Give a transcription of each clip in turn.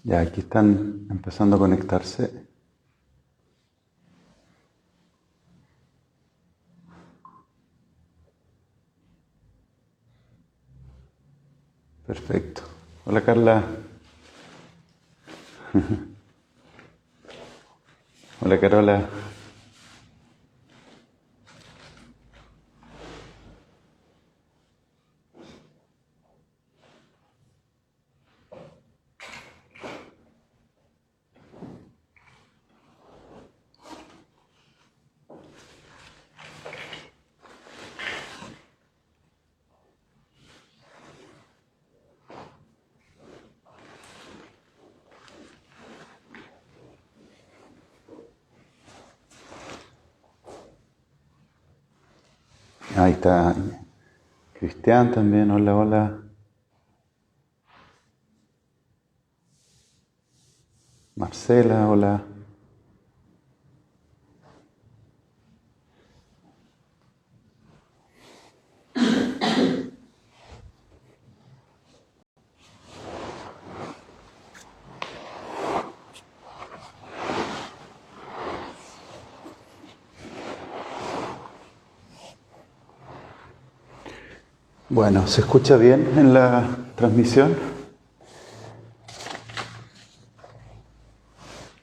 Ya, aquí están empezando a conectarse. Perfecto. Hola Carla. Hola Carola. Ahí está Cristian también. Hola, hola. Marcela, hola. Bueno, ¿se escucha bien en la transmisión?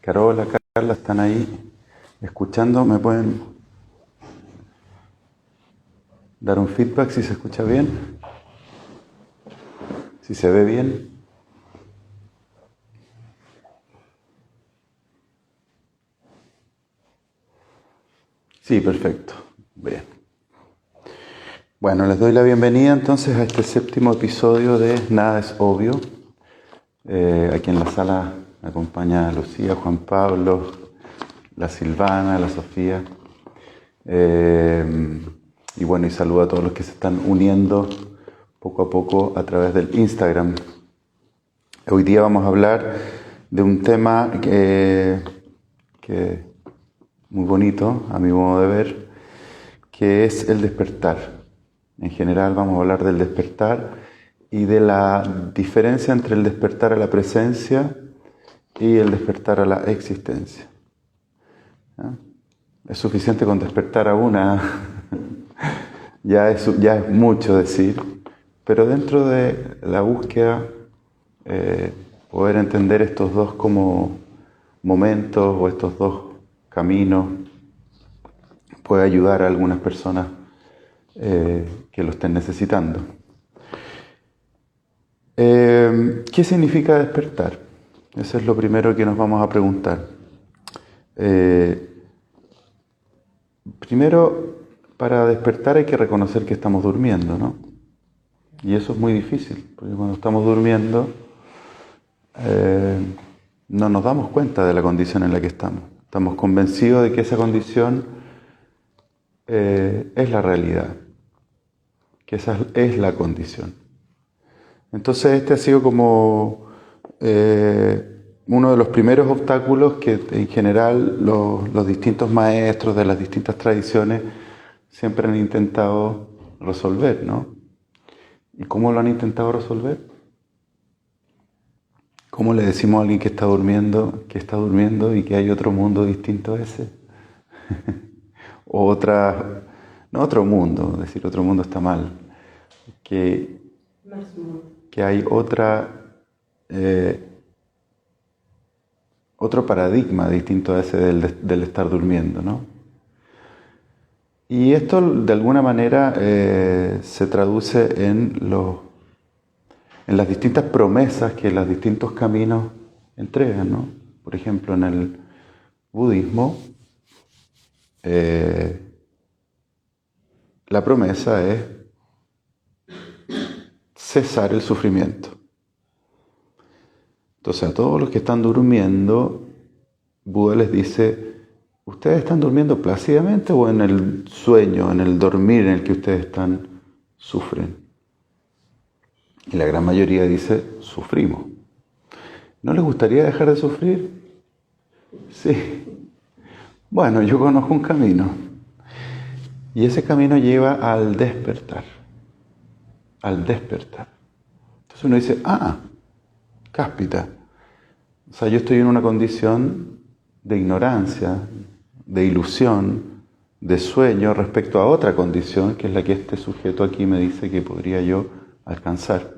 Carola, Carla, ¿están ahí escuchando? ¿Me pueden dar un feedback si se escucha bien? ¿Si se ve bien? Sí, perfecto. Bien. Bueno, les doy la bienvenida entonces a este séptimo episodio de Nada es Obvio. Aquí en la sala me acompaña Lucía, Juan Pablo, la Silvana, la Sofía. Y bueno, y saludo a todos los que se están uniendo poco a poco a través del Instagram. Hoy día vamos a hablar de un tema que muy bonito, a mi modo de ver, que es el despertar. En general vamos a hablar del despertar y de la diferencia entre el despertar a la presencia y el despertar a la existencia. ¿Ah? Es suficiente con despertar a una, ya es mucho decir, pero dentro de la búsqueda, poder entender estos dos como momentos o estos dos caminos puede ayudar a algunas personas que lo estén necesitando. ¿Qué significa despertar? Eso es lo primero que nos vamos a preguntar. Primero, para despertar hay que reconocer que estamos durmiendo, ¿no? Y eso es muy difícil, porque cuando estamos durmiendo no nos damos cuenta de la condición en la que estamos. Estamos convencidos de que esa condición es la realidad, que esa es la condición. Entonces este ha sido como uno de los primeros obstáculos que en general los distintos maestros de las distintas tradiciones siempre han intentado resolver, ¿no? ¿Y cómo lo han intentado resolver? ¿Cómo le decimos a alguien que está durmiendo y que hay otro mundo distinto a ese? O no otro mundo, decir otro mundo está mal, que hay otro paradigma distinto a ese del estar durmiendo, ¿no? Y esto de alguna manera se traduce en las distintas promesas que los distintos caminos entregan, ¿no? Por ejemplo, en el budismo, la promesa es cesar el sufrimiento. Entonces, a todos los que están durmiendo, Buda les dice: ¿ustedes están durmiendo plácidamente o en el sueño, en el dormir en el que ustedes sufren? Y la gran mayoría dice: sufrimos. ¿No les gustaría dejar de sufrir? Sí. Bueno, yo conozco un camino. Y ese camino lleva al despertar. Al despertar. Entonces uno dice: cáspita. sea, yo estoy en una condición de ignorancia, de ilusión, de sueño respecto a otra condición, que es la que este sujeto aquí me dice que podría yo alcanzar.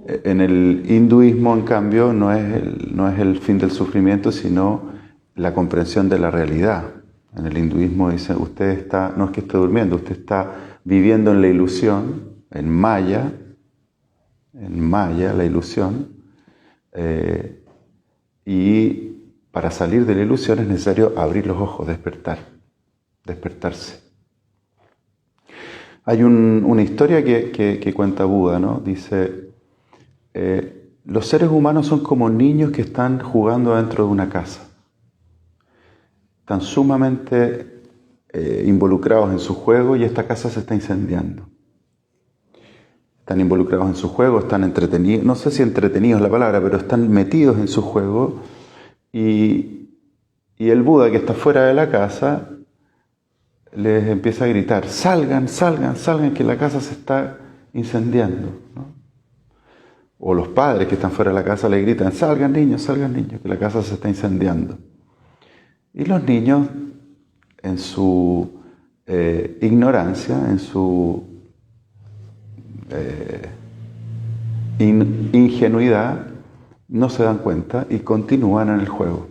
En el hinduismo, en cambio, no es el fin del sufrimiento, sino la comprensión de la realidad. En el hinduismo dice, usted está, no es que esté durmiendo, usted está viviendo en la ilusión, en Maya, la ilusión, y para salir de la ilusión es necesario abrir los ojos, despertarse. Hay una historia que cuenta Buda, ¿no? Dice, los seres humanos son como niños que están jugando dentro de una casa. Están sumamente involucrados en su juego y esta casa se está incendiando. Están involucrados en su juego, están entretenidos, no sé si entretenidos es la palabra, pero están metidos en su juego y el Buda que está fuera de la casa les empieza a gritar, salgan, que la casa se está incendiando, ¿no? O los padres que están fuera de la casa le gritan, salgan niños, que la casa se está incendiando. Y los niños, en su ignorancia, en su ingenuidad, no se dan cuenta y continúan en el juego.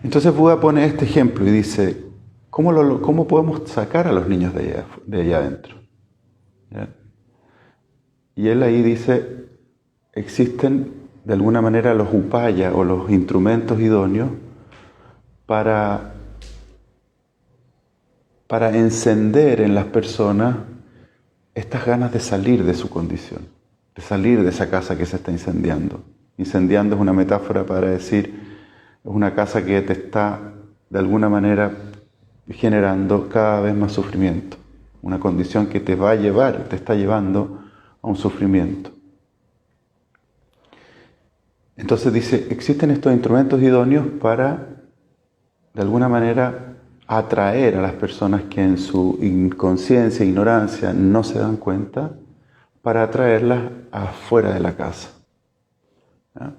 Entonces Buda pone este ejemplo y dice, ¿cómo podemos sacar a los niños de allá adentro? ¿Ya? Y él ahí dice, existen de alguna manera los upaya o los instrumentos idóneos para encender en las personas estas ganas de salir de su condición, de salir de esa casa que se está incendiando. Incendiando es una metáfora para decir, es una casa que te está de alguna manera generando cada vez más sufrimiento, una condición que te está llevando a un sufrimiento. Entonces dice, existen estos instrumentos idóneos para, de alguna manera, atraer a las personas que en su inconsciencia e ignorancia no se dan cuenta, para atraerlas afuera de la casa. ¿Ya?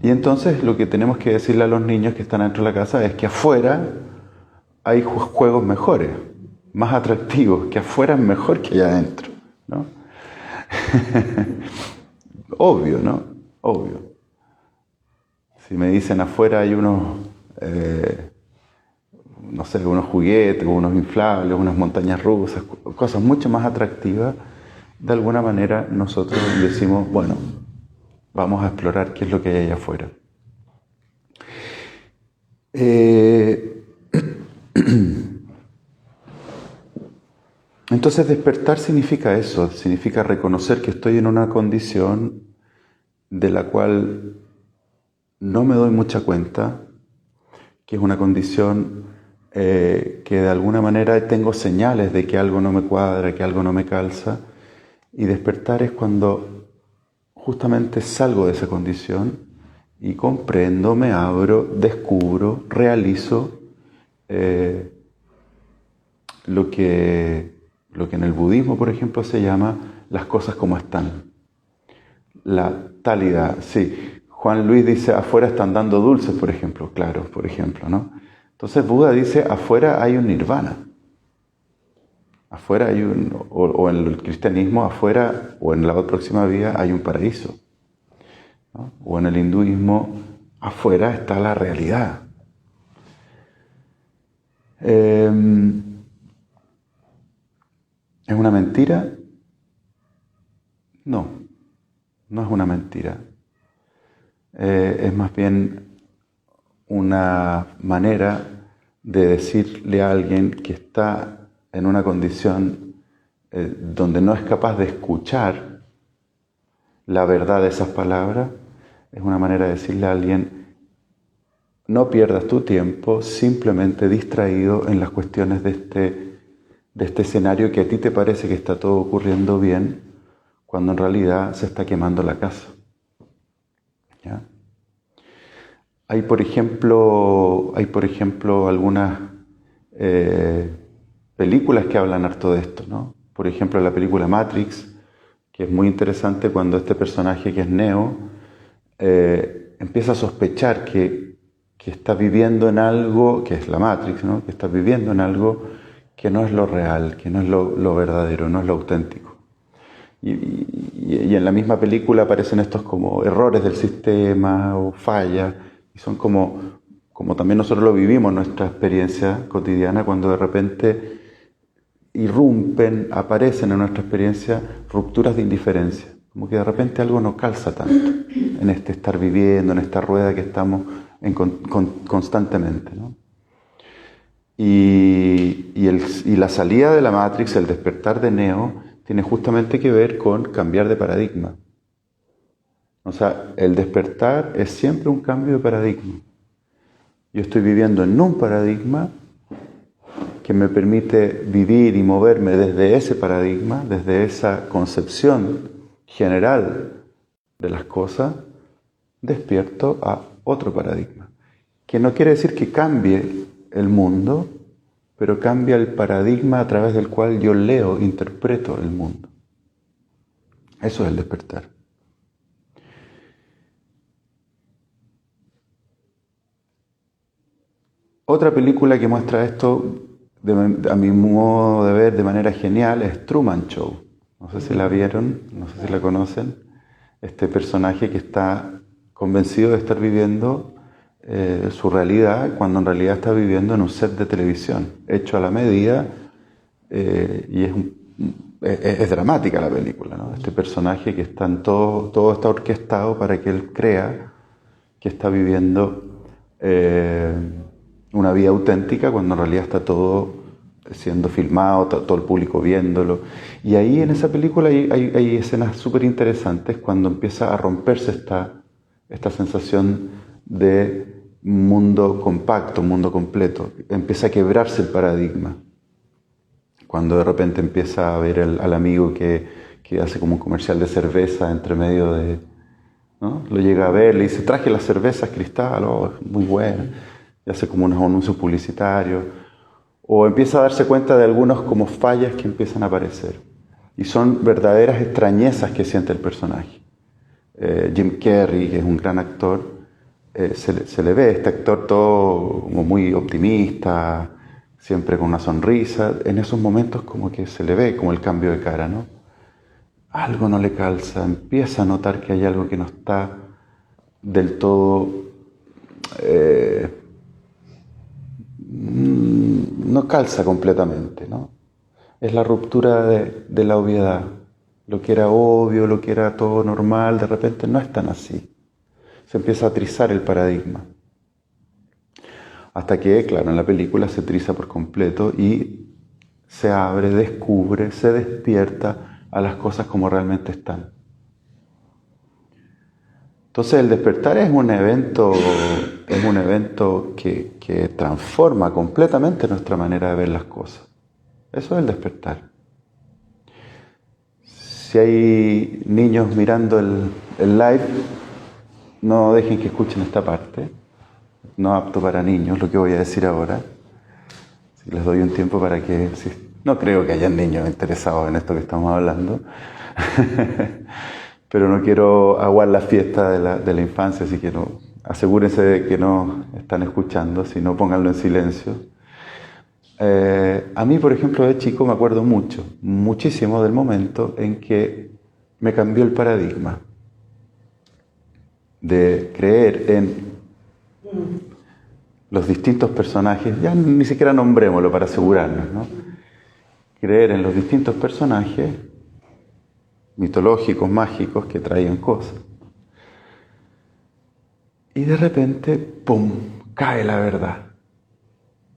Y entonces lo que tenemos que decirle a los niños que están dentro de la casa es que afuera hay juegos mejores, más atractivos, que afuera es mejor que allá adentro, ¿no? Obvio, ¿no? Obvio. Si me dicen afuera hay unos, no sé, unos juguetes, unos inflables, unas montañas rusas, cosas mucho más atractivas, de alguna manera nosotros decimos, bueno, vamos a explorar qué es lo que hay allá afuera. Entonces despertar significa eso, significa reconocer que estoy en una condición de la cual no me doy mucha cuenta, que es una condición que de alguna manera tengo señales de que algo no me cuadra, que algo no me calza, y despertar es cuando justamente salgo de esa condición y comprendo, me abro, descubro, realizo lo que en el budismo, por ejemplo, se llama las cosas como están. La talidad, sí. Juan Luis dice, afuera están dando dulces, por ejemplo, claro, por ejemplo, ¿no? Entonces Buda dice, afuera hay un nirvana. Afuera hay o en el cristianismo, afuera o en la próxima vida hay un paraíso, ¿no? O en el hinduismo, afuera está la realidad. ¿Es una mentira? No, no es una mentira. Es más bien una manera de decirle a alguien que está en una condición donde no es capaz de escuchar la verdad de esas palabras, es una manera de decirle a alguien, no pierdas tu tiempo simplemente distraído en las cuestiones de este escenario que a ti te parece que está todo ocurriendo bien, cuando en realidad se está quemando la casa. ¿Ya? Hay, por ejemplo, algunas películas que hablan harto de esto, ¿no? Por ejemplo, la película Matrix, que es muy interesante cuando este personaje que es Neo empieza a sospechar que está viviendo en algo, que es la Matrix, ¿no? Que está viviendo en algo que no es lo real, que no es lo verdadero, no es lo auténtico. Y en la misma película aparecen estos como errores del sistema o fallas, y son como también nosotros lo vivimos en nuestra experiencia cotidiana, cuando de repente irrumpen, aparecen en nuestra experiencia rupturas de indiferencia, como que de repente algo no calza tanto en este estar viviendo, en esta rueda que estamos constantemente, ¿no? Y la salida de la Matrix, el despertar de Neo, tiene justamente que ver con cambiar de paradigma. O sea, el despertar es siempre un cambio de paradigma. Yo estoy viviendo en un paradigma que me permite vivir y moverme desde ese paradigma, desde esa concepción general de las cosas, despierto a otro paradigma. Que no quiere decir que cambie el mundo, pero cambia el paradigma a través del cual yo leo, interpreto el mundo. Eso es el despertar. Otra película que muestra esto, a mi modo de ver, de manera genial, es Truman Show. No sé si la vieron, no sé si la conocen. Este personaje que está convencido de estar viviendo su realidad, cuando en realidad está viviendo en un set de televisión, hecho a la medida, y es dramática la película, ¿no? Este personaje que está en todo está orquestado para que él crea que está viviendo una vida auténtica, cuando en realidad está todo siendo filmado, todo el público viéndolo. Y ahí en esa película hay escenas súper interesantes cuando empieza a romperse esta sensación de mundo compacto, mundo completo. Empieza a quebrarse el paradigma. Cuando de repente empieza a ver al amigo que hace como un comercial de cerveza entre medio de... ¿no? Lo llega a ver, le dice, traje las cervezas Cristal, oh, muy buena. Y hace como unos anuncios publicitarios. O empieza a darse cuenta de algunos como fallas que empiezan a aparecer. Y son verdaderas extrañezas que siente el personaje. Jim Carrey, que es un gran actor, se le ve este actor todo como muy optimista, siempre con una sonrisa. En esos momentos como que se le ve como el cambio de cara, ¿no? Algo no le calza, empieza a notar que hay algo que no está del todo... no calza completamente, ¿no? Es la ruptura de la obviedad. Lo que era obvio, lo que era todo normal, de repente no es tan así. Se empieza a trizar el paradigma. Hasta que, claro, en la película se triza por completo y se abre, descubre, se despierta a las cosas como realmente están. Entonces el despertar es un evento que transforma completamente nuestra manera de ver las cosas. Eso es el despertar. Si hay niños mirando el live, no dejen que escuchen esta parte. No apto para niños, lo que voy a decir ahora. Si les doy un tiempo para que... no creo que haya niños interesados en esto que estamos hablando. Pero no quiero aguar la fiesta de la infancia, así que asegúrense de que no están escuchando, si no, pónganlo en silencio. A mí, por ejemplo, de chico me acuerdo muchísimo del momento en que me cambió el paradigma de creer en los distintos personajes, ya ni siquiera nombrémoslo para asegurarnos, ¿no? Creer en los distintos personajes mitológicos, mágicos, que traían cosas. Y de repente, ¡pum!, cae la verdad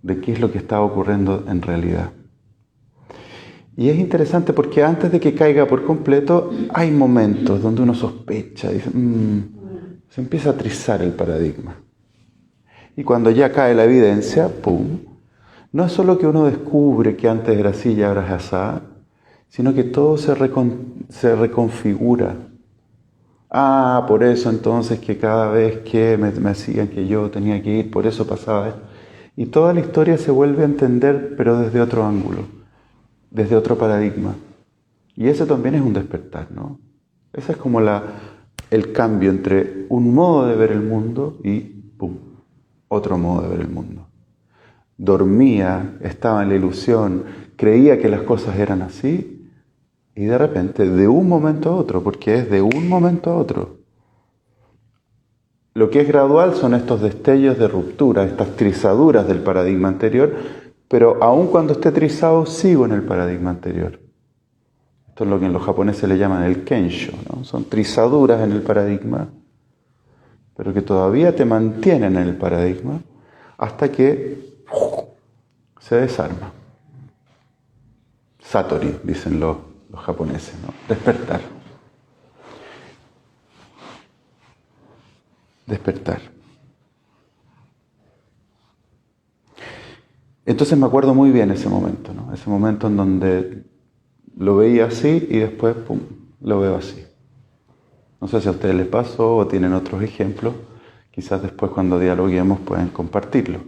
de qué es lo que está ocurriendo en realidad. Y es interesante porque antes de que caiga por completo, hay momentos donde uno sospecha, dice, se empieza a trizar el paradigma. Y cuando ya cae la evidencia, ¡pum!, no es solo que uno descubre que antes era así y ahora es asá, sino que todo se reconfigura. Ah, por eso entonces que cada vez que me decían que yo tenía que ir, por eso pasaba esto. Y toda la historia se vuelve a entender, pero desde otro ángulo. desde otro paradigma. Y ese también es un despertar, ¿no? Ese es como el cambio entre un modo de ver el mundo y ¡pum!, otro modo de ver el mundo. Dormía, estaba en la ilusión, creía que las cosas eran así y de repente, de un momento a otro, porque es de un momento a otro. Lo que es gradual son estos destellos de ruptura, estas trizaduras del paradigma anterior, pero aun cuando esté trizado, sigo en el paradigma anterior. Esto es lo que en los japoneses le llaman el kensho, ¿no? Son trizaduras en el paradigma, pero que todavía te mantienen en el paradigma hasta que se desarma. Satori, dicen los japoneses, ¿no? Despertar. Despertar. Entonces me acuerdo muy bien ese momento, ¿no? Ese momento en donde lo veía así y después, pum, lo veo así. No sé si a ustedes les pasó o tienen otros ejemplos. Quizás después cuando dialoguemos pueden compartirlo.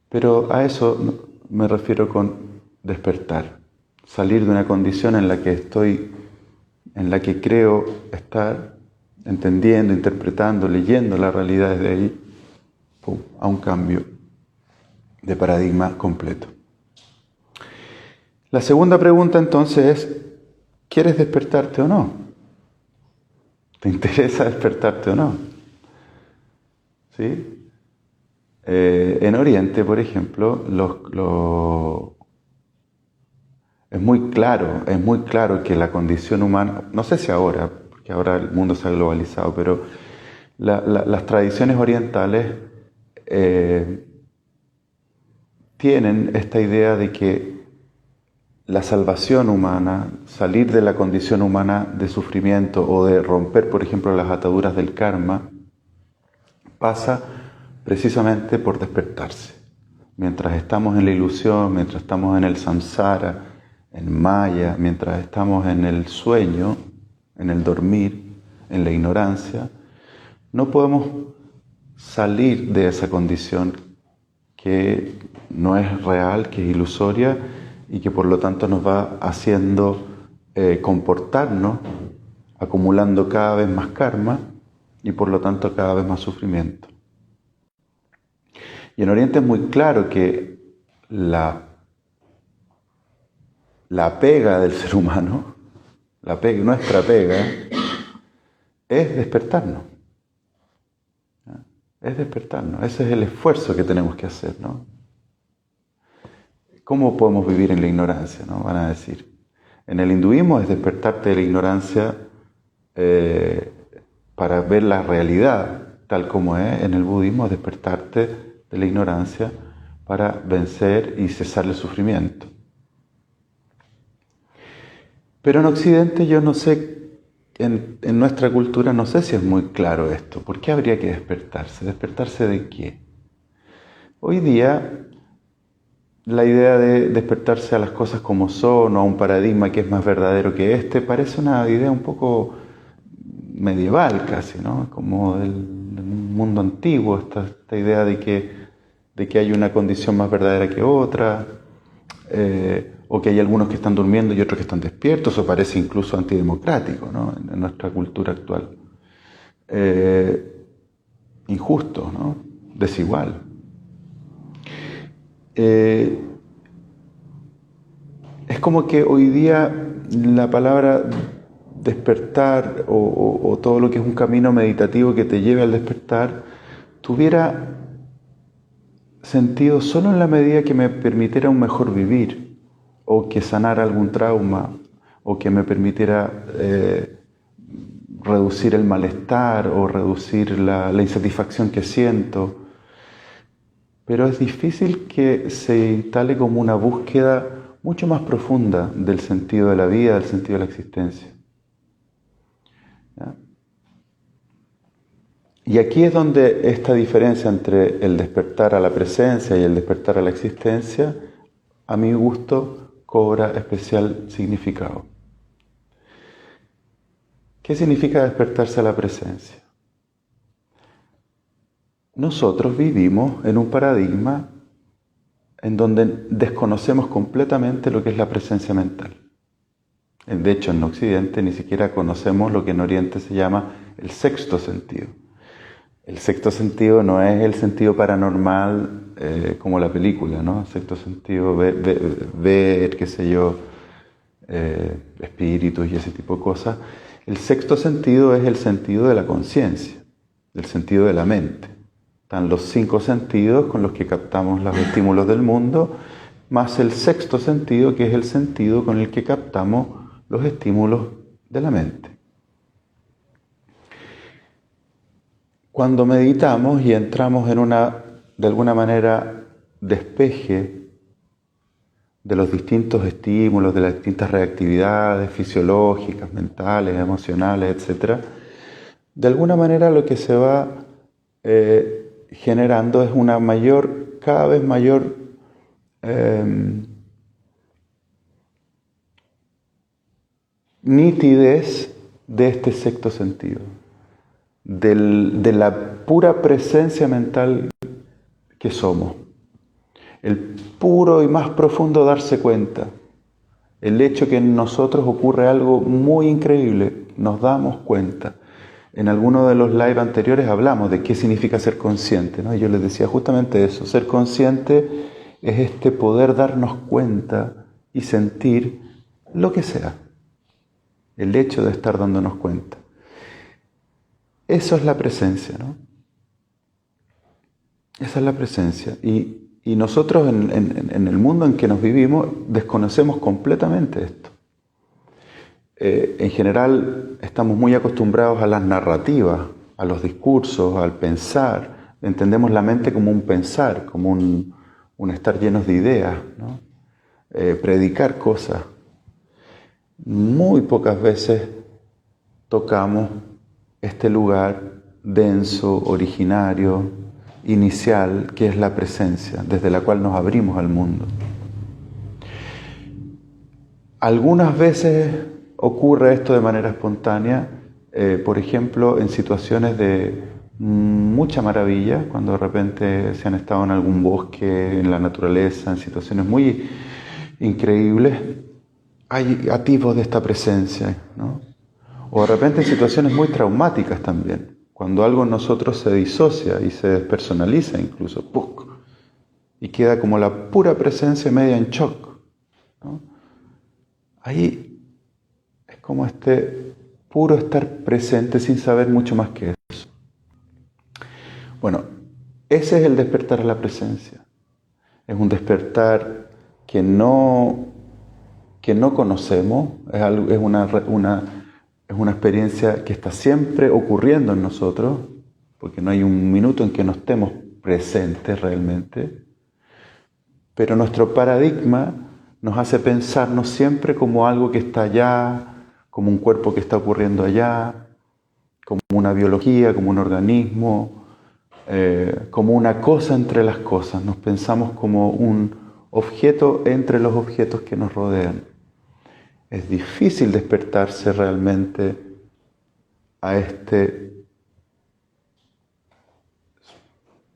Pero a eso me refiero con despertar. Salir de una condición en la que estoy, en la que creo estar, entendiendo, interpretando, leyendo la realidad desde ahí, pum, a un cambio de paradigma completo. La segunda pregunta entonces es, ¿quieres despertarte o no? ¿Te interesa despertarte o no? ¿Sí? En Oriente, por ejemplo, es muy claro que la condición humana, no sé si ahora, porque ahora el mundo se ha globalizado, pero las tradiciones orientales tienen esta idea de que la salvación humana, salir de la condición humana de sufrimiento o de romper, por ejemplo, las ataduras del karma, pasa precisamente por despertarse. Mientras estamos en la ilusión, mientras estamos en el samsara, en maya, mientras estamos en el sueño, en el dormir, en la ignorancia, no podemos salir de esa condición que no es real, que es ilusoria y que por lo tanto nos va haciendo comportarnos, acumulando cada vez más karma y por lo tanto cada vez más sufrimiento. Y en Oriente es muy claro que la pega del ser humano, nuestra pega, es despertarnos. Es despertarnos. Ese es el esfuerzo que tenemos que hacer, ¿no? ¿Cómo podemos vivir en la ignorancia?, ¿no? Van a decir. En el hinduismo es despertarte de la ignorancia para ver la realidad tal como es. En el budismo es despertarte de la ignorancia para vencer y cesar el sufrimiento. Pero en Occidente yo no sé, en nuestra cultura no sé si es muy claro esto. ¿Por qué habría que despertarse? ¿Despertarse de qué? Hoy día la idea de despertarse a las cosas como son o a un paradigma que es más verdadero que este parece una idea un poco medieval casi, ¿no? Como del mundo antiguo, esta idea de que hay una condición más verdadera que otra, o que hay algunos que están durmiendo y otros que están despiertos, o parece incluso antidemocrático, ¿no? En nuestra cultura actual. Injusto, ¿no? Desigual. Es como que hoy día la palabra despertar o todo lo que es un camino meditativo que te lleve al despertar tuviera sentido solo en la medida que me permitiera un mejor vivir o que sanara algún trauma o que me permitiera reducir el malestar o reducir la insatisfacción que siento. Pero es difícil que se instale como una búsqueda mucho más profunda del sentido de la vida, del sentido de la existencia. ¿Ya? Y aquí es donde esta diferencia entre el despertar a la presencia y el despertar a la existencia, a mi gusto, cobra especial significado. ¿Qué significa despertarse a la presencia? Nosotros vivimos en un paradigma en donde desconocemos completamente lo que es la presencia mental. De hecho, en Occidente ni siquiera conocemos lo que en Oriente se llama el sexto sentido. El sexto sentido no es el sentido paranormal como la película, ¿no? El sexto sentido, ver, qué sé yo, espíritus y ese tipo de cosas. El sexto sentido es el sentido de la conciencia, el sentido de la mente. Están los 5 sentidos con los que captamos los estímulos del mundo, más el sexto sentido, que es el sentido con el que captamos los estímulos de la mente. Cuando meditamos y entramos en de alguna manera, despeje de los distintos estímulos, de las distintas reactividades fisiológicas, mentales, emocionales, etc., de alguna manera lo que se va generando es una cada vez mayor nitidez de este sexto sentido, de la pura presencia mental que somos, el puro y más profundo darse cuenta, el hecho que en nosotros ocurre algo muy increíble, nos damos cuenta. En alguno de los live anteriores hablamos de qué significa ser consciente, ¿no? Yo les decía justamente eso, ser consciente es este poder darnos cuenta y sentir lo que sea, el hecho de estar dándonos cuenta. Eso es la presencia, ¿no? Esa es la presencia. Y nosotros en el mundo en que nos vivimos desconocemos completamente esto. En general estamos muy acostumbrados a las narrativas, a los discursos, al pensar. Entendemos la mente como un pensar, como un estar llenos de ideas, ¿no? Predicar cosas. Muy pocas veces tocamos este lugar denso, originario, inicial, que es la presencia, desde la cual nos abrimos al mundo. Algunas veces ocurre esto de manera espontánea, por ejemplo, en situaciones de mucha maravilla, cuando de repente se han estado en algún bosque, en la naturaleza, en situaciones muy increíbles, hay atisbos de esta presencia, ¿no? O de repente en situaciones muy traumáticas también, cuando algo en nosotros se disocia y se despersonaliza incluso, ¡puc! Y queda como la pura presencia media en shock, ¿no? Ahí es como este puro estar presente sin saber mucho más que eso. Bueno, ese es el despertar a la presencia. Es un despertar que no conocemos, es una experiencia que está siempre ocurriendo en nosotros, porque no hay un minuto en que no estemos presentes realmente, pero nuestro paradigma nos hace pensarnos siempre como algo que está allá, como un cuerpo que está ocurriendo allá, como una biología, como un organismo, como una cosa entre las cosas. Nos pensamos como un objeto entre los objetos que nos rodean. Es difícil despertarse realmente a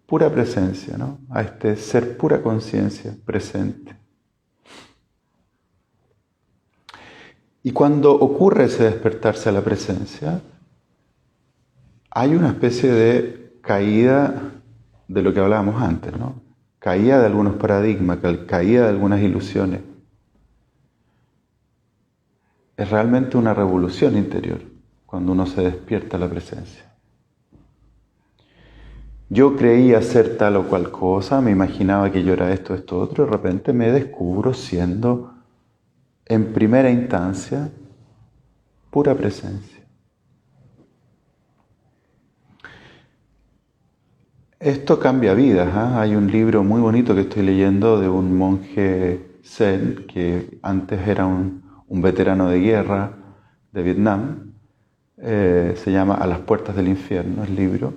pura presencia, ¿no? A este ser pura conciencia presente. Y cuando ocurre ese despertarse a la presencia, hay una especie de caída de lo que hablábamos antes, ¿no? Caída de algunos paradigmas, caída de algunas ilusiones. Es realmente una revolución interior cuando uno se despierta a la presencia. Yo creía ser tal o cual cosa, me imaginaba que yo era esto, otro, y de repente me descubro siendo, en primera instancia, pura presencia. Esto cambia vidas, ¿eh? Hay un libro muy bonito que estoy leyendo de un monje zen que antes era un veterano de guerra de Vietnam. Se llama A las puertas del infierno, el libro.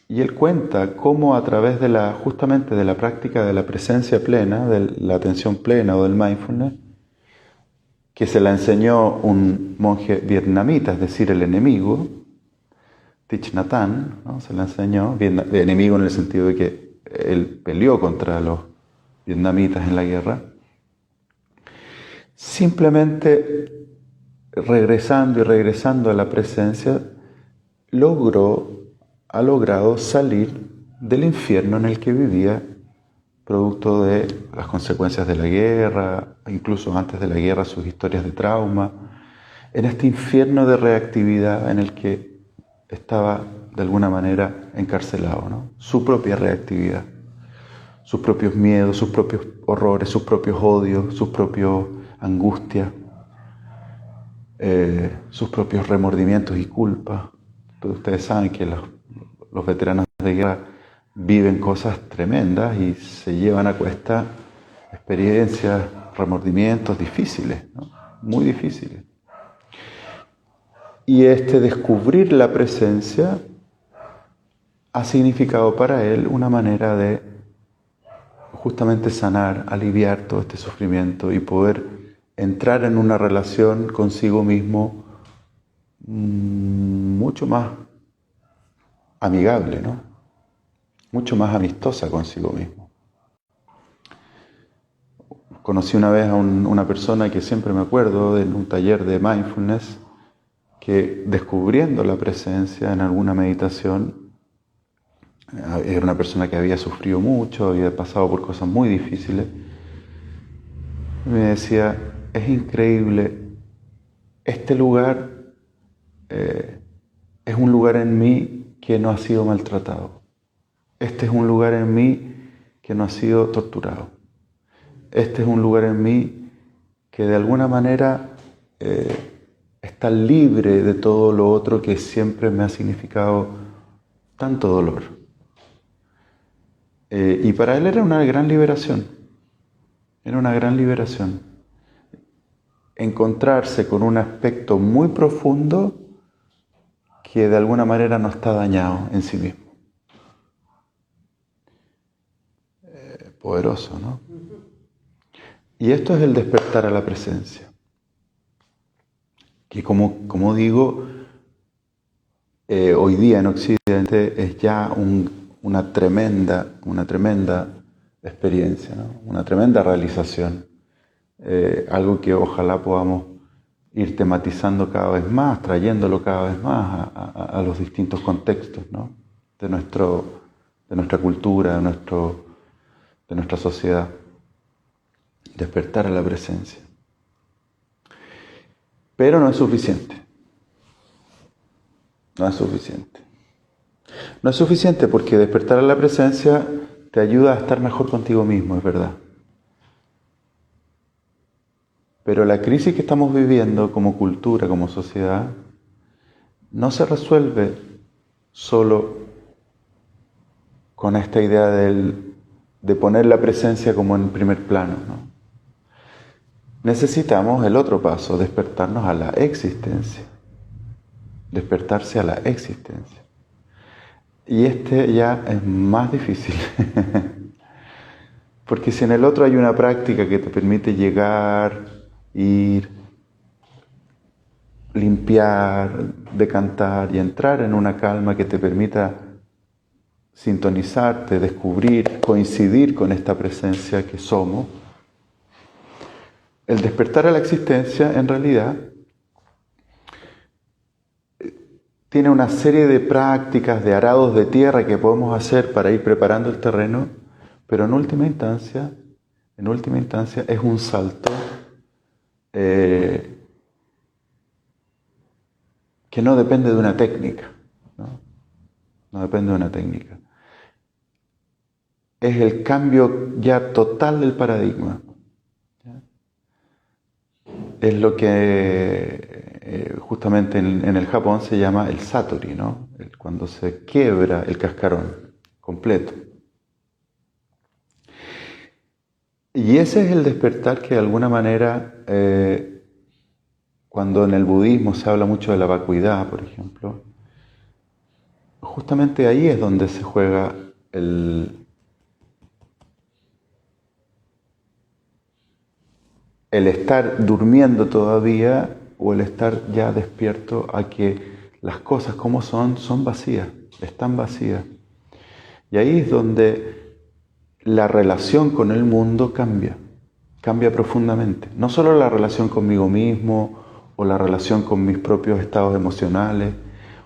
Y él cuenta cómo a través justamente de la práctica de la presencia plena, de la atención plena o del mindfulness, que se la enseñó un monje vietnamita, es decir, el enemigo, Thich Nhat Hanh, ¿no? Se la enseñó, enemigo en el sentido de que él peleó contra los vietnamitas en la guerra, simplemente regresando y regresando a la presencia, ha logrado salir del infierno en el que vivía, producto de las consecuencias de la guerra, incluso antes de la guerra sus historias de trauma, en este infierno de reactividad en el que estaba de alguna manera encarcelado, ¿no? Su propia reactividad, sus propios miedos, sus propios horrores, sus propios odios, sus propias angustias, sus propios remordimientos y culpas. Pero ustedes saben que los veteranos de guerra viven cosas tremendas y se llevan a cuesta experiencias, remordimientos difíciles, ¿no? Muy difíciles. Y descubrir la presencia ha significado para él una manera de justamente sanar, aliviar todo este sufrimiento y poder entrar en una relación consigo mismo mucho más amigable, ¿no? Mucho más amistosa consigo mismo. Conocí una vez a una persona que siempre me acuerdo en un taller de mindfulness, que descubriendo la presencia en alguna meditación, era una persona que había sufrido mucho, había pasado por cosas muy difíciles, y me decía, es increíble, este lugar es un lugar en mí que no ha sido maltratado. Este es un lugar en mí que no ha sido torturado. Este es un lugar en mí que de alguna manera está libre de todo lo otro que siempre me ha significado tanto dolor. Y para él era una gran liberación. Era una gran liberación. Encontrarse con un aspecto muy profundo que de alguna manera no está dañado en sí mismo. Poderoso, ¿no? Y esto es el despertar a la presencia. Que como digo, hoy día en Occidente es ya una tremenda experiencia, ¿no? Una tremenda realización. Algo que ojalá podamos ir tematizando cada vez más, trayéndolo cada vez más a los distintos contextos, ¿no? de nuestra cultura, de nuestra sociedad. Despertar a la presencia. Pero no es suficiente. No es suficiente. No es suficiente porque despertar a la presencia te ayuda a estar mejor contigo mismo, es verdad. Pero la crisis que estamos viviendo como cultura, como sociedad, no se resuelve solo con esta idea de poner la presencia como en primer plano, ¿no? Necesitamos el otro paso, despertarnos a la existencia. Despertarse a la existencia. Y ya es más difícil. Porque si en el otro hay una práctica que te permite llegar, ir, limpiar, decantar y entrar en una calma que te permita sintonizarte, descubrir, coincidir con esta presencia que somos, el despertar a la existencia en realidad tiene una serie de prácticas, de arados de tierra que podemos hacer para ir preparando el terreno, pero en última instancia es un salto que no depende de una técnica, ¿no? No depende de una técnica. Es el cambio ya total del paradigma. Es lo que justamente en el Japón se llama el satori, ¿no? Cuando se quiebra el cascarón completo. Y ese es el despertar que de alguna manera, cuando en el budismo se habla mucho de la vacuidad, por ejemplo, justamente ahí es donde se juega el estar durmiendo todavía o el estar ya despierto a que las cosas como son vacías, están vacías. Y ahí es donde la relación con el mundo cambia profundamente. No solo la relación conmigo mismo o la relación con mis propios estados emocionales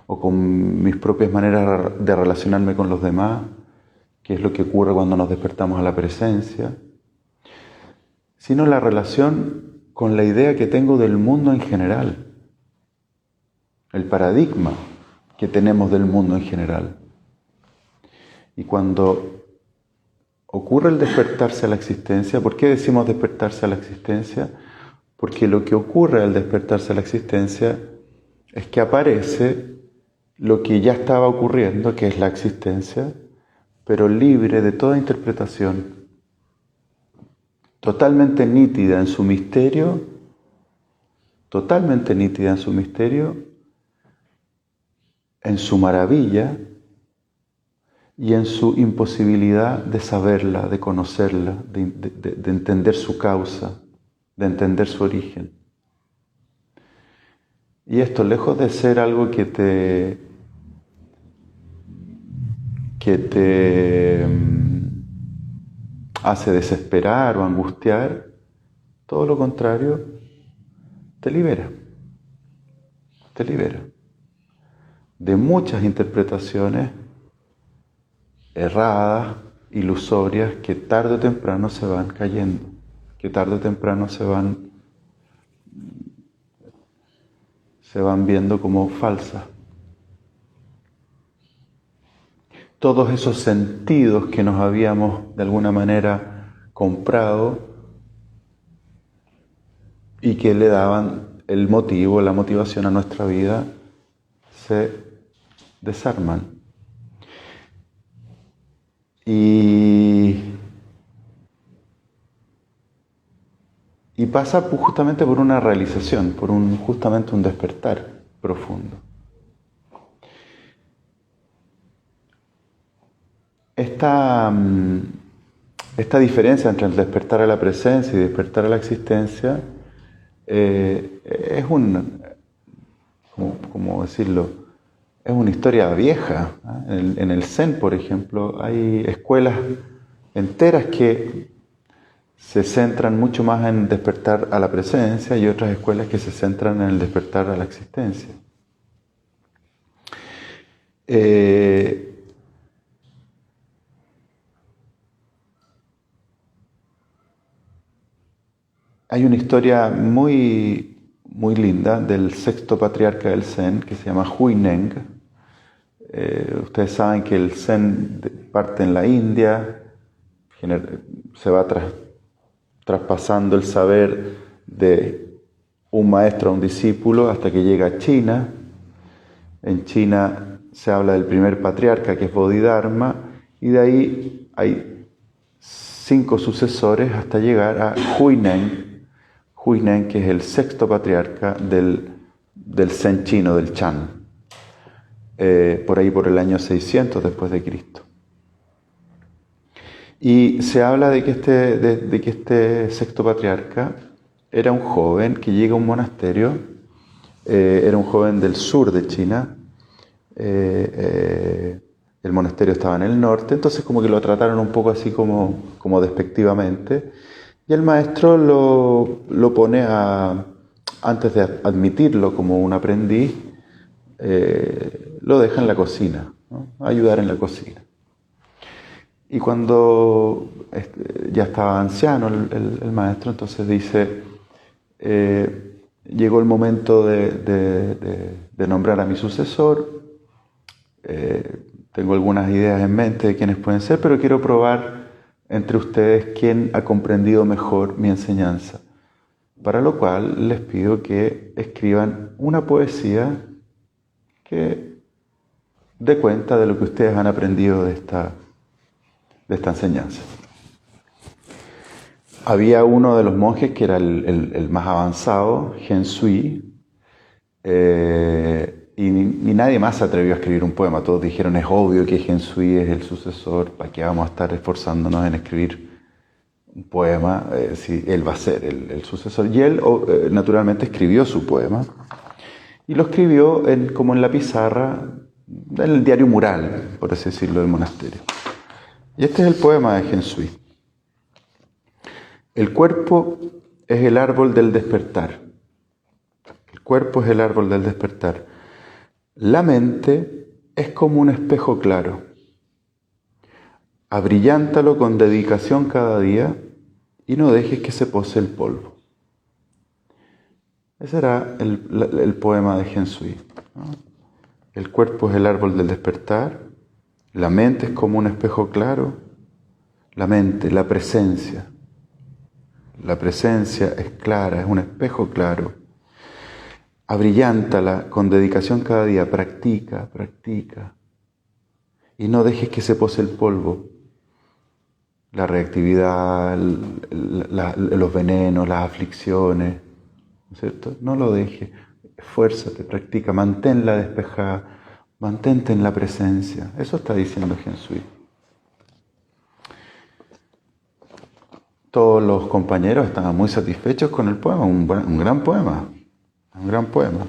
o con mis propias maneras de relacionarme con los demás, que es lo que ocurre cuando nos despertamos a la presencia, sino la relación con la idea que tengo del mundo en general, el paradigma que tenemos del mundo en general. Y cuando ocurre el despertarse a la existencia, ¿por qué decimos despertarse a la existencia? Porque lo que ocurre al despertarse a la existencia es que aparece lo que ya estaba ocurriendo, que es la existencia, pero libre de toda interpretación, totalmente nítida en su misterio, en su maravilla y en su imposibilidad de saberla, de conocerla, de entender su causa, de entender su origen. Y esto, lejos de ser algo que te hace desesperar o angustiar, todo lo contrario, te libera de muchas interpretaciones erradas, ilusorias, que tarde o temprano se van cayendo, que tarde o temprano se van viendo como falsas. Todos esos sentidos que nos habíamos de alguna manera comprado y que le daban el motivo, la motivación a nuestra vida, se desarman. Y pasa justamente por una realización, por justamente un despertar profundo. Esta diferencia entre el despertar a la presencia y despertar a la existencia es ¿cómo decirlo? Es una historia vieja. En el Zen, por ejemplo, hay escuelas enteras que se centran mucho más en despertar a la presencia y otras escuelas que se centran en el despertar a la existencia. Hay una historia muy, muy linda del sexto patriarca del Zen, que se llama Huineng. Ustedes saben que el Zen parte en la India, se va traspasando el saber de un maestro a un discípulo hasta que llega a China. En China se habla del primer patriarca, que es Bodhidharma, y de ahí hay 5 sucesores hasta llegar a Huineng, que es el sexto patriarca del Zen chino, del Chan, por ahí por el año 600 después de Cristo. Y se habla de que este sexto patriarca era un joven que llega a un monasterio, era un joven del sur de China, el monasterio estaba en el norte, entonces como que lo trataron un poco así como despectivamente, y el maestro lo pone antes de admitirlo como un aprendiz, lo deja en la cocina, ¿no? A ayudar en la cocina. Y cuando ya estaba anciano el maestro, entonces dice, llegó el momento de nombrar a mi sucesor, tengo algunas ideas en mente de quiénes pueden ser, pero quiero probar entre ustedes quién ha comprendido mejor mi enseñanza. Para lo cual les pido que escriban una poesía que dé cuenta de lo que ustedes han aprendido de esta enseñanza. Había uno de los monjes que era el más avanzado, Gen Sui, y nadie más se atrevió a escribir un poema. Todos dijeron, es obvio que Gen Sui es el sucesor, ¿para qué vamos a estar esforzándonos en escribir un poema si él va a ser el sucesor? Y él naturalmente escribió su poema, y lo escribió como en la pizarra, en el diario mural, por así decirlo, del monasterio. Y este es el poema de Hensui. El cuerpo es el árbol del despertar. El cuerpo es el árbol del despertar. La mente es como un espejo claro. Abrillántalo con dedicación cada día y no dejes que se pose el polvo. Ese era el poema de Hensui, ¿no? El cuerpo es el árbol del despertar. La mente es como un espejo claro. La mente, la presencia. La presencia es clara, es un espejo claro. Abrillántala con dedicación cada día. Practica, practica. Y no dejes que se pose el polvo. La reactividad, los venenos, las aflicciones, ¿no es cierto? No lo dejes. Esfuérzate, practica, manténla despejada, mantente en la presencia. Eso está diciendo Hensui. Todos los compañeros estaban muy satisfechos con el poema, un gran poema, un gran poema.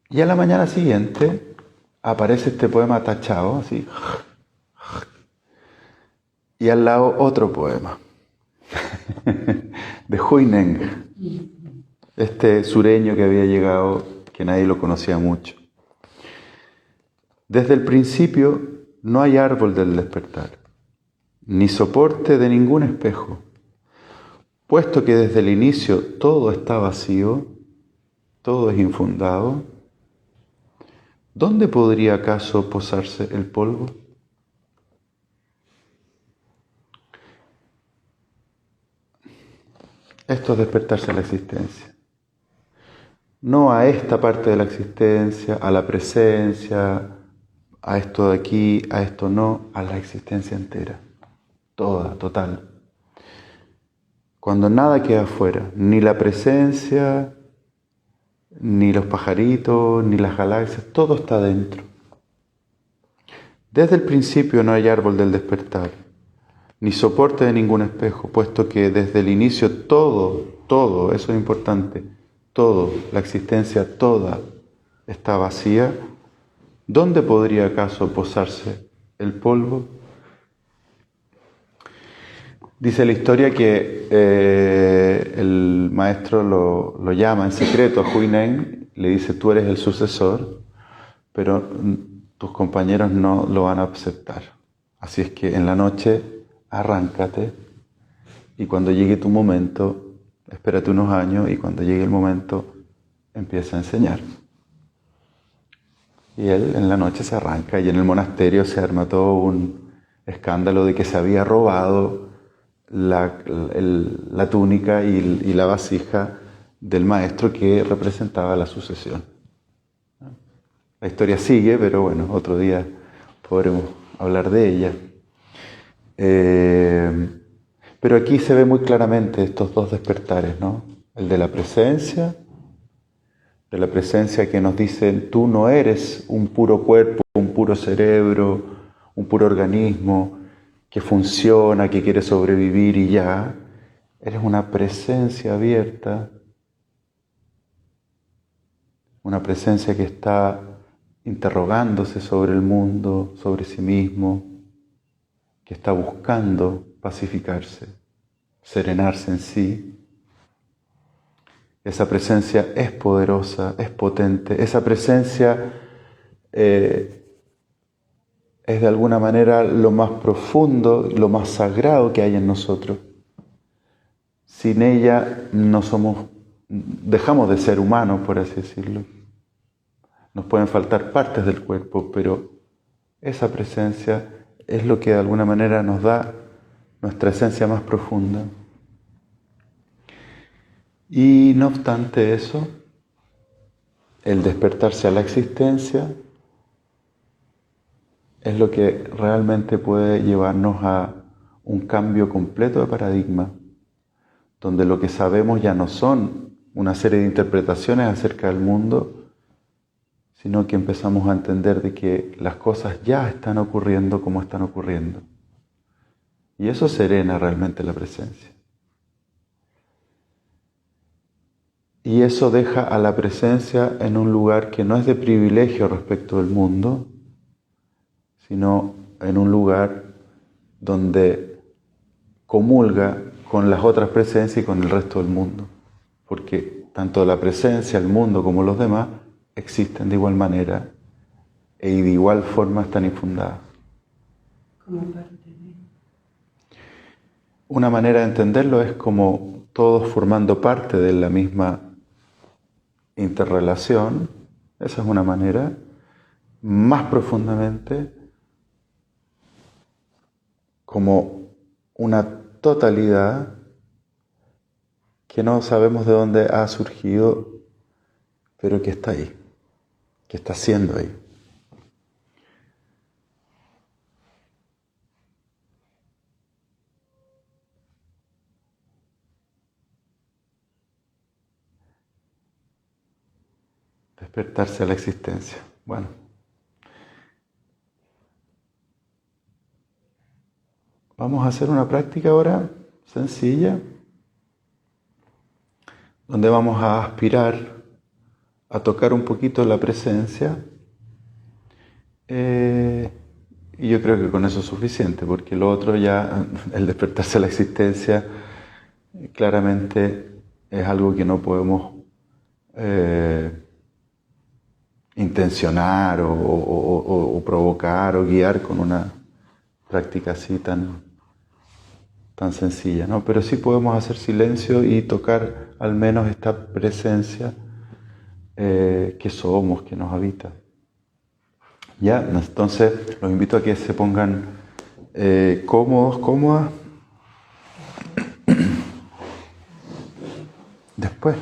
Y a la mañana siguiente aparece este poema tachado, así, y al lado otro poema, de Huineng, este sureño que había llegado, que nadie lo conocía mucho. Desde el principio no hay árbol del despertar, ni soporte de ningún espejo, puesto que desde el inicio todo está vacío, todo es infundado. ¿Dónde podría acaso posarse el polvo? Esto es despertarse a la existencia. No a esta parte de la existencia, a la presencia, a esto de aquí, a esto no, a la existencia entera. Toda, total. Cuando nada queda afuera, ni la presencia, ni los pajaritos, ni las galaxias, todo está dentro. Desde el principio no hay árbol del despertar, ni soporte de ningún espejo, puesto que desde el inicio todo, eso es importante, todo, la existencia toda está vacía. ¿Dónde podría acaso posarse el polvo? Dice la historia que el maestro lo llama en secreto a Huineng, le dice: tú eres el sucesor, pero tus compañeros no lo van a aceptar. Así es que en la noche arráncate y cuando llegue tu momento, espérate unos años y cuando llegue el momento empieza a enseñar. Y él en la noche se arranca y en el monasterio se arma todo un escándalo de que se había robado la túnica y la vasija del maestro que representaba la sucesión. La historia sigue, pero bueno, otro día podremos hablar de ella. Pero aquí se ve muy claramente estos dos despertares, ¿no? El de la presencia que nos dice: tú no eres un puro cuerpo, un puro cerebro, un puro organismo que funciona, que quiere sobrevivir y ya. Eres una presencia abierta, una presencia que está interrogándose sobre el mundo, sobre sí mismo, que está buscando pacificarse, serenarse en sí. Esa presencia es poderosa, es potente. Esa presencia es de alguna manera lo más profundo, lo más sagrado que hay en nosotros. Sin ella dejamos de ser humanos, por así decirlo. Nos pueden faltar partes del cuerpo, pero esa presencia es lo que de alguna manera nos da nuestra esencia más profunda. Y no obstante eso, el despertarse a la existencia es lo que realmente puede llevarnos a un cambio completo de paradigma, donde lo que sabemos ya no son una serie de interpretaciones acerca del mundo, sino que empezamos a entender de que las cosas ya están ocurriendo como están ocurriendo. Y eso serena realmente la presencia. Y eso deja a la presencia en un lugar que no es de privilegio respecto del mundo, sino en un lugar donde comulga con las otras presencias y con el resto del mundo. Porque tanto la presencia, el mundo como los demás existen de igual manera y de igual forma están infundadas. Como parte de... Una manera de entenderlo es como todos formando parte de la misma interrelación. Esa es una manera. Más profundamente, como una totalidad que no sabemos de dónde ha surgido, pero que está ahí, que está siendo ahí. Despertarse a la existencia. Bueno. Vamos a hacer una práctica ahora sencilla, donde vamos a aspirar a tocar un poquito la presencia. Y yo creo que con eso es suficiente, porque lo otro ya, el despertarse a la existencia, claramente es algo que no podemos intencionar o provocar o guiar con una práctica así tan sencilla, ¿no? Pero sí podemos hacer silencio y tocar al menos esta presencia que somos, que nos habita. Ya, entonces los invito a que se pongan cómodos, cómodas. Después.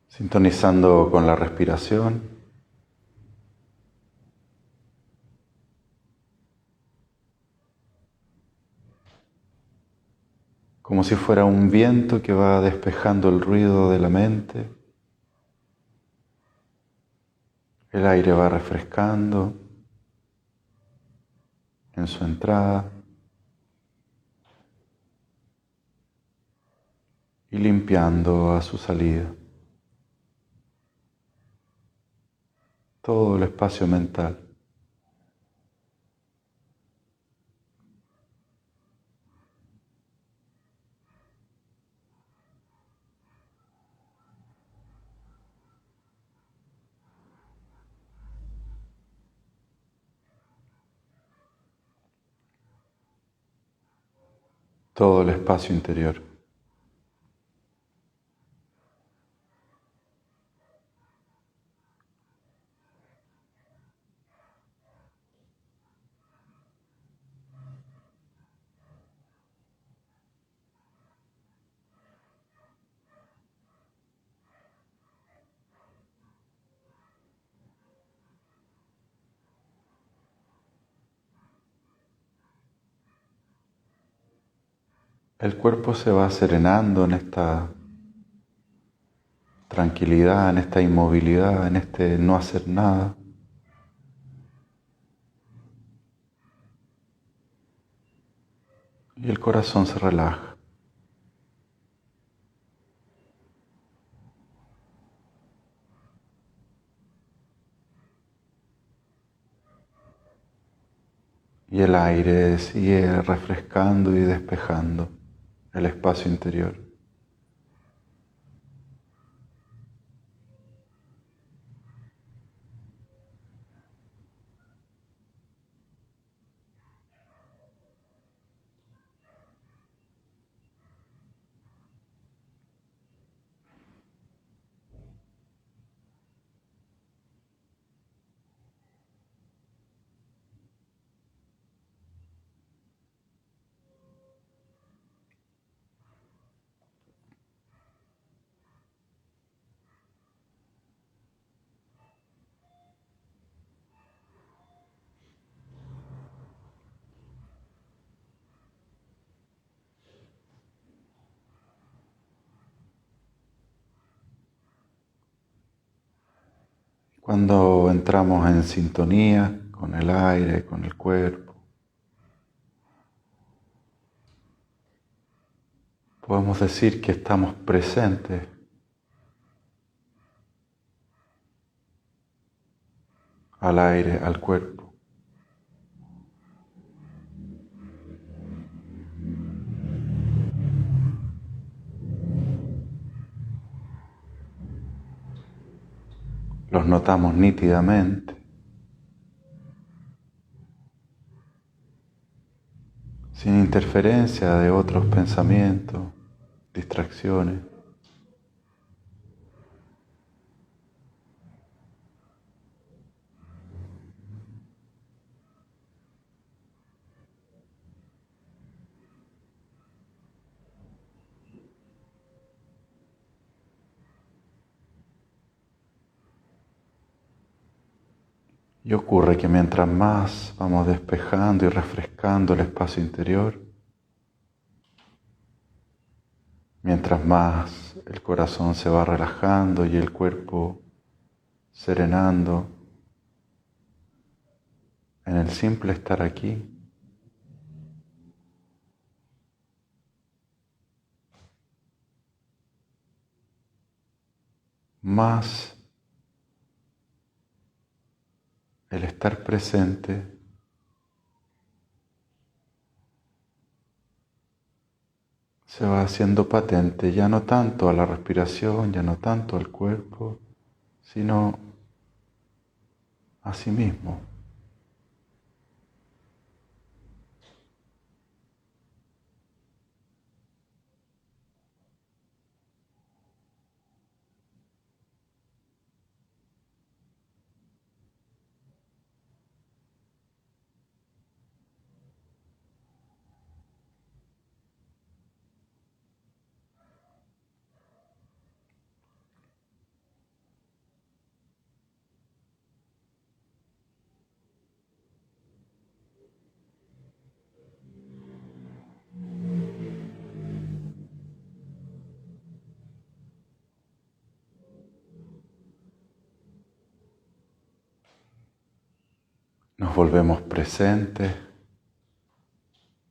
Sintonizando con la respiración. Como si fuera un viento que va despejando el ruido de la mente. El aire va refrescando en su entrada y limpiando a su salida todo el espacio mental. Todo el espacio interior. El cuerpo se va serenando en esta tranquilidad, en esta inmovilidad, en este no hacer nada. y el corazón se relaja. Y el aire sigue refrescando y despejando el espacio interior. Cuando entramos en sintonía con el aire, con el cuerpo, podemos decir que estamos presentes al aire, al cuerpo. Los notamos nítidamente, sin interferencia de otros pensamientos, distracciones. Y ocurre que mientras más vamos despejando y refrescando el espacio interior, mientras más el corazón se va relajando y el cuerpo serenando, en el simple estar aquí, más el estar presente se va haciendo patente, ya no tanto a la respiración, ya no tanto al cuerpo, sino a sí mismo. Nos volvemos presentes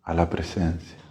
a la presencia.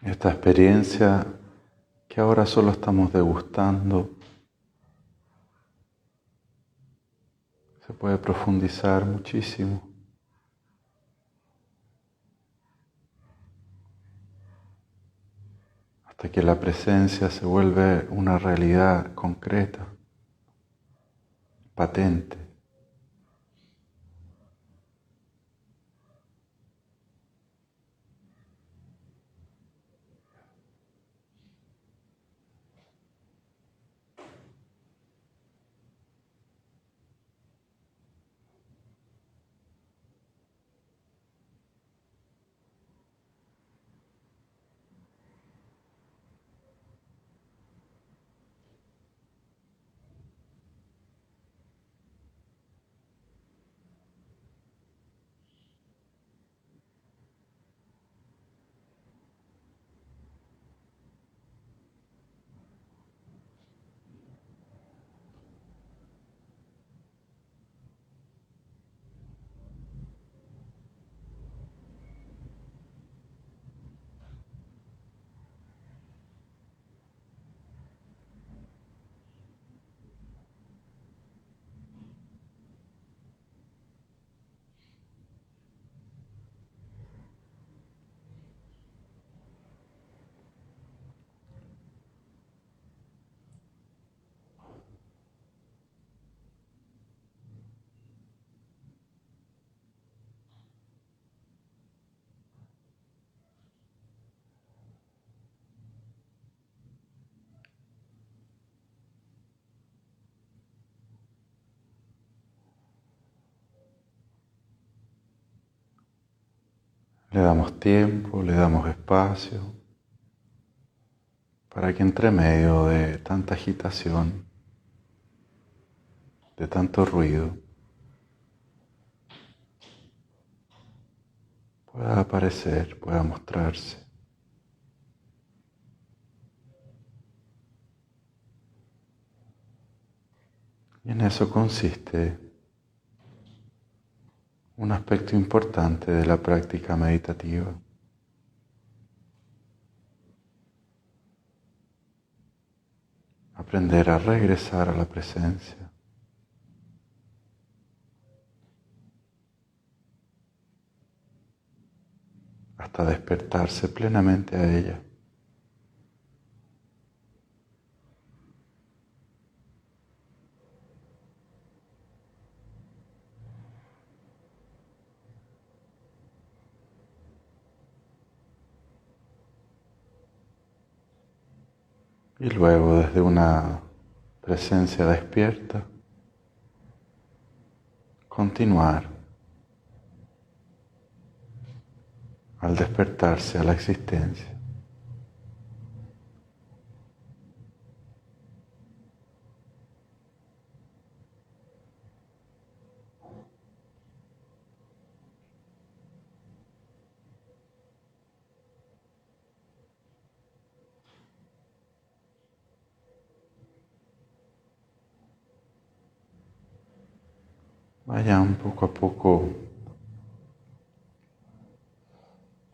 Esta experiencia que ahora solo estamos degustando se puede profundizar muchísimo. Hasta que la presencia se vuelve una realidad concreta, patente. Le damos tiempo, le damos espacio para que entre medio de tanta agitación, de tanto ruido, pueda aparecer, pueda mostrarse. Y en eso consiste un aspecto importante de la práctica meditativa. Aprender a regresar a la presencia. Hasta despertarse plenamente a ella. Y luego, desde una presencia despierta, continuar al despertarse a la existencia. Vayan poco a poco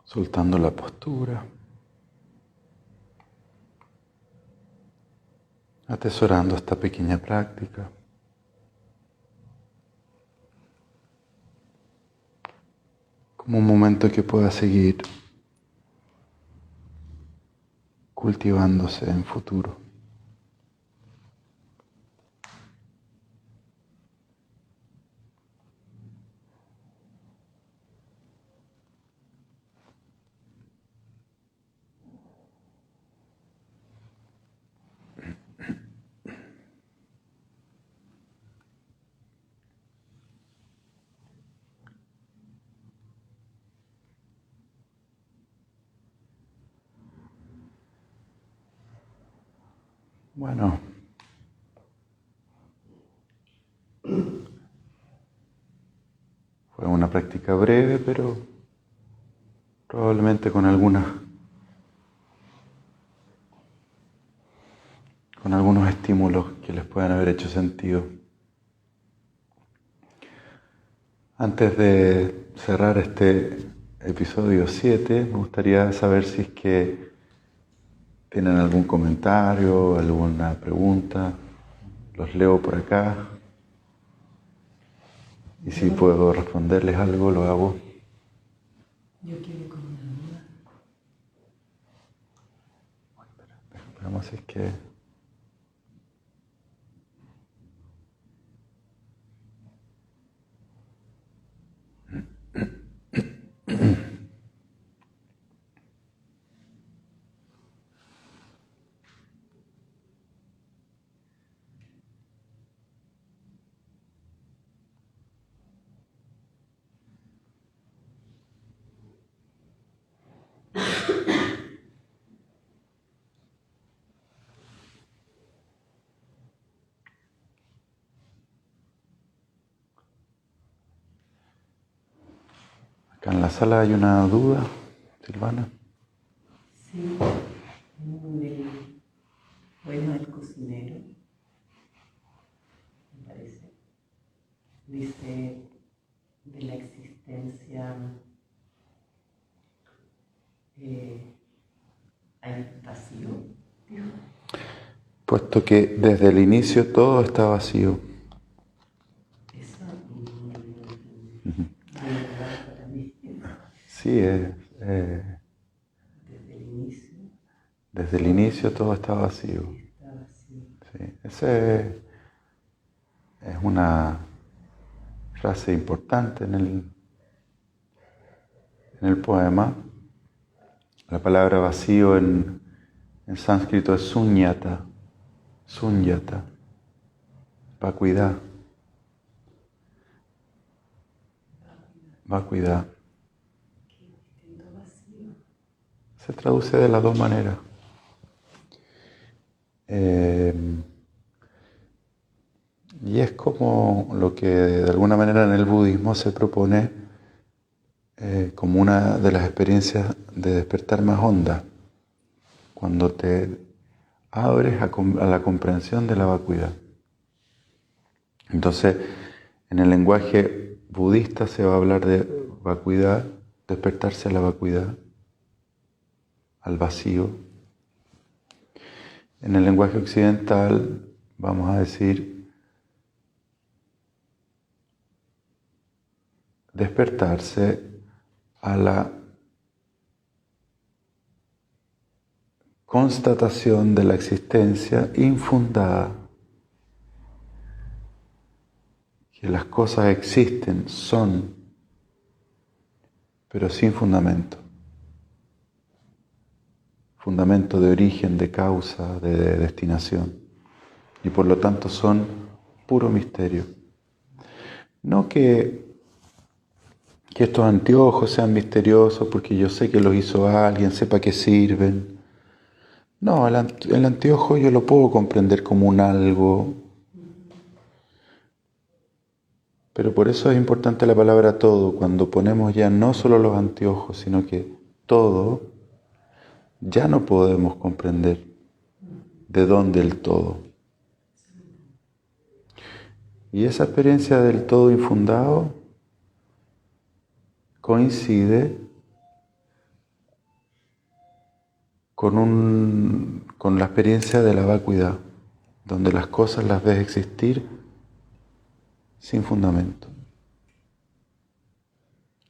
soltando la postura, atesorando esta pequeña práctica. Como un momento que pueda seguir cultivándose en futuro. Bueno, fue una práctica breve, pero probablemente con algunos estímulos que les puedan haber hecho sentido. Antes de cerrar este episodio 7, me gustaría saber si es que ¿Tienen algún comentario, alguna pregunta? Los leo por acá. Y si puedo responderles algo, lo hago. Yo quiero con una duda. Vamos a ver que... Acá en la sala hay una duda, Silvana. Sí, bueno, el cocinero, me parece, dice de la existencia, hay vacío, dijo. Puesto que desde el inicio todo está vacío. Eso no es verdad para mí. Sí, Desde desde el inicio el inicio todo está vacío. está vacío. Sí, esa es una frase importante en el poema. La palabra vacío en sánscrito es sunyata, vacuidad. Se traduce de las dos maneras. Y es como lo que de alguna manera en el budismo se propone como una de las experiencias de despertar más honda, cuando te abres a la comprensión de la vacuidad. Entonces, en el lenguaje budista se va a hablar de vacuidad, despertarse a la vacuidad, al vacío. En el lenguaje occidental vamos a decir despertarse a la constatación de la existencia infundada, que las cosas existen, son, pero sin fundamento. Fundamento de origen, de causa, de destinación. Y por lo tanto son puro misterio. No que estos anteojos sean misteriosos porque yo sé que los hizo alguien, sepa que sirven. No, el anteojo yo lo puedo comprender como un algo. Pero por eso es importante la palabra todo, cuando ponemos ya no solo los anteojos, sino que todo, ya no podemos comprender de dónde el todo. Y esa experiencia del todo infundado coincide con la experiencia de la vacuidad, donde las cosas las ves existir sin fundamento.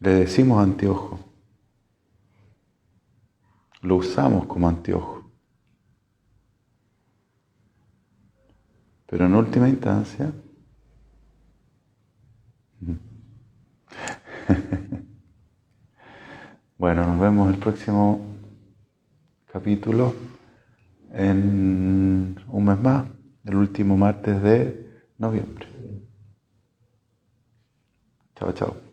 Le decimos anteojo, lo usamos como anteojo, pero en última instancia, bueno, nos vemos el próximo capítulo en un mes más, el último martes de noviembre. Chao, chao.